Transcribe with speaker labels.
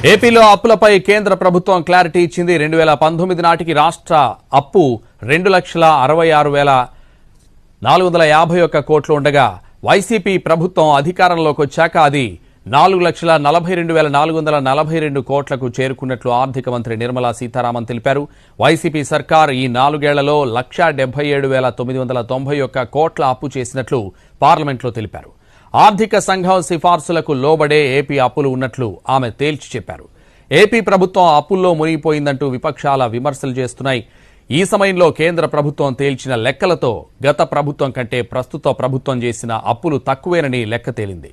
Speaker 1: ఏపీలో అప్పులపై కేంద్ర ప్రభుత్వం క్లారిటీ ఇచ్చింది. 2019 నాటికి రాష్ట్ర అప్పు 2,66,451 కోట్లు ఉండగా వైసీపీ ప్రభుత్వం అధికారంలోకి వచ్చాక అది 4,42,442 కోట్లకు చేరుకున్నట్లు ఆర్థిక మంత్రి నిర్మలా సీతారామన్ తెలిపారు. వైసీపీ సర్కార్ ఈ 4 ఏళ్లలో 1,77,991 కోట్ల అప్పు చేసినట్లు పార్లమెంట్లో తెలిపారు. ఆర్థిక సంఘం సిఫార్సులకు లోబడే ఏపీ అప్పులు ఉన్నట్లు ఆమె తేల్చి చెప్పారు. ఏపీ ప్రభుత్వం అప్పుల్లో మునిగిపోయిందంటూ విపక్షాల విమర్శలు చేస్తున్నాయి. ఈ సమయంలో కేంద్ర ప్రభుత్వం తేల్చిన లెక్కలతో గత ప్రభుత్వం కంటే ప్రస్తుత ప్రభుత్వం చేసిన అప్పులు తక్కువేనని లెక్క తేలింది.